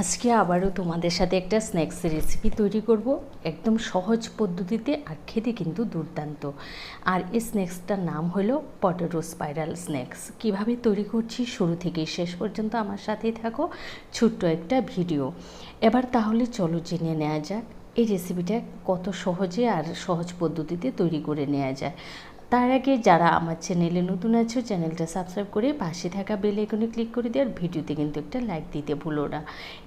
আজকে আবারও তোমাদের সাথে একটা স্ন্যাক্স রেসিপি তৈরি করব, একদম সহজ পদ্ধতিতে, আর খেতে কিন্তু দুর্দান্ত। আর এই স্ন্যাক্সটার নাম হলো পটেটো স্পাইরাল স্ন্যাক্স। কিভাবে তৈরি করছি শুরু থেকে শেষ পর্যন্ত আমার সাথেই থাকো, ছোট্ট একটা ভিডিও। এবার তাহলে চলো জেনে নেওয়া যাক এই রেসিপিটা কত সহজে আর সহজ পদ্ধতিতে তৈরি করে নেওয়া যায়। তার আগে যারা আমার চ্যানেলে নতুন আছো, চ্যানেলটা সাবস্ক্রাইব করে পাশে থাকা বেল আইকনে ক্লিক করে দিও, আর ভিডিওতে কিন্তু একটা লাইক দিতে ভুলো না।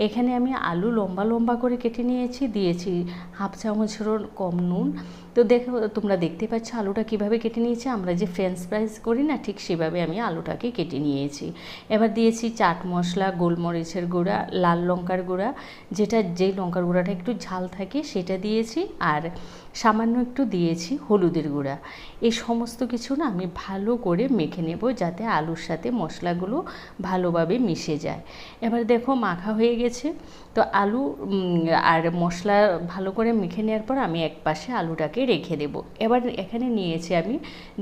এখানে আমি আলু লম্বা লম্বা করে কেটে নিয়েছি, দিয়েছি হাফ চামচেরও কম নুন। তো দেখো, তোমরা দেখতে পাচ্ছ আলুটা কিভাবে কেটে নিয়েছি। আমরা যে ফ্রেঞ্চ ফ্রাইজ করি না, ঠিক সেভাবে আমি আলুটাকে কেটে নিয়েছি। এবার দিয়েছি চাট মশলা, গোলমরিচের গুঁড়া, লাল লঙ্কার গুঁড়া, যেই লঙ্কার গুঁড়াটা একটু ঝাল থাকে সেটা দিয়েছি, আর সামান্য একটু দিয়েছি হলুদের গুঁড়া। এই সমস্ত কিছু না আমি ভালো করে মেখে নেব, যাতে আলুর সাথে মশলাগুলো ভালোভাবে মিশে যায়। এবার দেখো মাখা হয়ে গেছে। তো আলু আর মশলা ভালো করে মেখে নেওয়ার পর আমি এক পাশে আলুটাকে রেখে দেব। এবার এখানে নিয়েছি আমি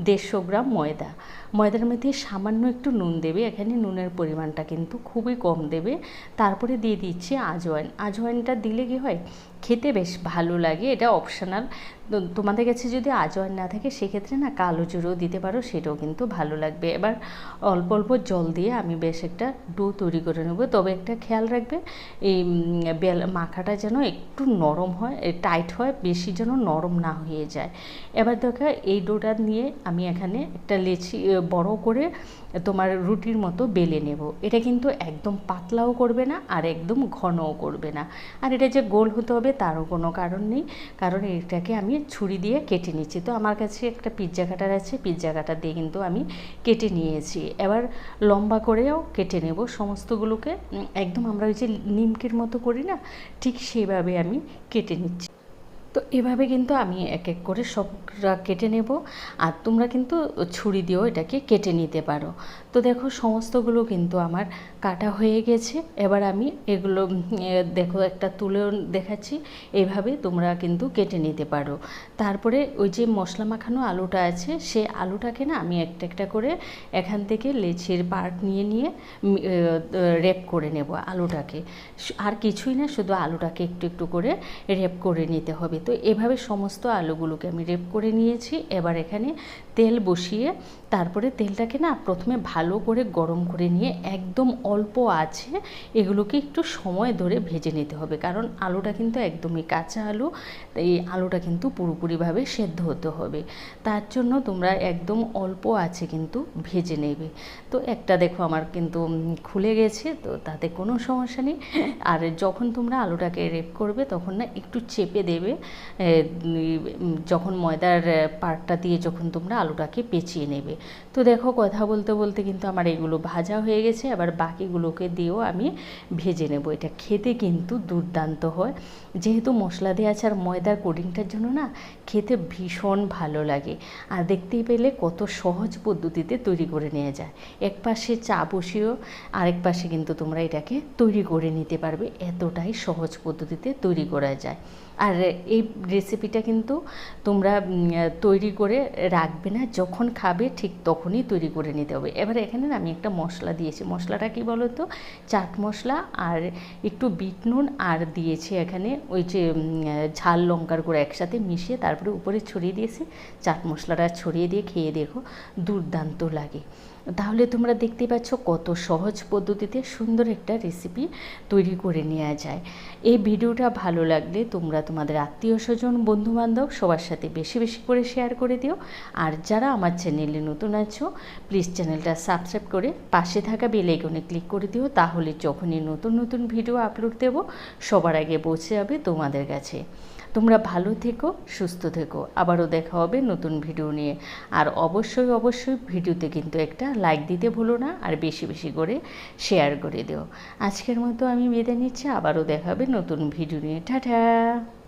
150 গ্রাম ময়দা। ময়দার মধ্যে সামান্য একটু নুন দেবে, এখানে নুনের পরিমাণটা কিন্তু খুবই কম দেবে। তারপরে দিয়ে দিচ্ছি আজওয়াইন। আজওয়াইনটা দিলে কি হয়, খেতে বেশ ভালো লাগে। এটা অপশনাল, তোমাদের কাছে যদি আজওয়াইন না থাকে সেক্ষেত্রে না কালো জিরেও দিতে পারো, সেটাও কিন্তু ভালো লাগবে। এবার অল্প অল্প জল দিয়ে আমি বেশ একটা ডো তৈরি করে নেব। তবে একটা খেয়াল রাখবে, এই মাখাটা যেন একটু নরম হয়, টাইট হয়, বেশি যেন নরম না হয়ে যায়। এবার দেখো এই ডোটা নিয়ে আমি এখানে একটা লেচি বড় করে তোমার রুটির মতো বেলে নেব। এটা কিন্তু একদম পাতলাও করবে না আর একদম ঘনও করবে না। আর এটা যে গোল হতে হবে তারও কোনো কারণ নেই, কারণ এটাকে আমি ছুরি দিয়ে কেটে নিচ্ছি। তো আমার কাছে একটা পিৎজা কাটার আছে, পিৎজা কাটার দিয়ে কিন্তু আমি কেটে নিয়েছি। এবার লম্বা করেও কেটে নেব সমস্তগুলোকে, একদম আমরা ওই যে নিমকির মতো করি না, ঠিক সেভাবে আমি কেটে নিচ্ছি। তো এভাবে কিন্তু আমি এক এক করে সবটা কেটে নেব, আর তোমরা কিন্তু ছুরি দিয়েও এটাকে কেটে নিতে পারো। তো দেখো সমস্তগুলো কিন্তু আমার কাটা হয়ে গেছে। এবার আমি এগুলো দেখো একটা তুলেও দেখাচ্ছি, এইভাবে তোমরা কিন্তু কেটে নিতে পারো। তারপরে ওই যে মশলা মাখানো আলুটা আছে, সে আলুটাকে না আমি একটা একটা করে এখান থেকে লেচির পার্ট নিয়ে নিয়ে র্যাপ করে নেব আলুটাকে। আর কিছুই না, শুধু আলুটাকে একটু একটু করে র্যাপ করে নিতে হবে। তো এভাবে সমস্ত আলুগুলোকে আমি র্যাপ করে নিয়েছি। এবার এখানে তেল বসিয়ে তারপরে তেলটাকে না প্রথমে ভালো করে গরম করে নিয়ে একদম অল্প আছে এগুলোকে একটু সময় ধরে ভেজে নিতে হবে, কারণ আলুটা কিন্তু একদমই কাঁচা আলু, এই আলুটা কিন্তু পুরোপুরিভাবে সেদ্ধ হতে হবে। তার জন্য তোমরা একদম অল্প আছে কিন্তু ভেজে নেবে। তো একটা দেখো আমার কিন্তু খুলে গেছে, তো তাতে কোনো সমস্যা নেই। আর যখন তোমরা আলুটাকে রেপ করবে তখন না একটু চেপে দেবে, যখন ময়দার পার্টটা দিয়ে যখন তোমরা আলুটাকে পেঁচিয়ে নেবে। তো দেখো কথা বলতে বলতে কিন্তু আমার এগুলো ভাজা হয়ে গেছে। এবার বাকিগুলোকে দিয়েও আমি ভেজে নেব। এটা খেতে কিন্তু দুর্দান্ত হয়, যেহেতু মশলা দেওয়া আছে আর ময়দার কোটিংটার জন্য না খেতে ভীষণ ভালো লাগে। আর দেখতেই পেলে কত সহজ পদ্ধতিতে তৈরি করে নেওয়া যায়। এক পাশে চা বসিয়েও আরেক পাশে কিন্তু তোমরা এটাকে তৈরি করে নিতে পারবে, এতটাই সহজ পদ্ধতিতে তৈরি করা যায়। আর এই রেসিপিটা কিন্তু তোমরা তৈরি করে রাখবে না, যখন খাবে ঠিক তখনই তৈরি করে নিতে হবে। এবার এখানে আমি একটা মশলা দিয়েছি, মশলাটা কি বলো তো, চাট মশলা আর একটু বিট নুন, আর দিয়েছি এখানে ওই যে ঝাল লঙ্কার গুঁড়ো একসাথে মিশিয়ে তারপরে উপরে ছড়িয়ে দিয়েছি। চাট মশলাটা ছড়িয়ে দিয়ে খেয়ে দেখো, দুর্দান্ত লাগে। তাহলে তোমরা দেখতে পাচ্ছ কত সহজ পদ্ধতিতে সুন্দর একটা রেসিপি তৈরি করে নেওয়া যায়। এই ভিডিওটা ভালো লাগলে তোমরা তোমাদের আত্মীয় স্বজন, বন্ধুবান্ধব সবার সাথে বেশি বেশি করে শেয়ার করে দিও। আর যারা আমার চ্যানেলে নতুন আছো, প্লিজ চ্যানেলটা সাবস্ক্রাইব করে পাশে থাকা বেল আইকনে ক্লিক করে দিও, তাহলে যখনই নতুন নতুন ভিডিও আপলোড দেব সবার আগে পৌঁছে যাবে তোমাদের কাছে। তোমরা ভালো থেকো, সুস্থ থেকো, আবারও দেখা হবে নতুন ভিডিও নিয়ে। আর অবশ্যই অবশ্যই ভিডিওতে কিন্তু একটা লাইক দিতে ভুলো না, আর বেশি বেশি করে শেয়ার করে দিও। আজকের মতো আমি বিদায় নিচ্ছি, আবারও দেখা হবে নতুন ভিডিও নিয়ে। টাটা।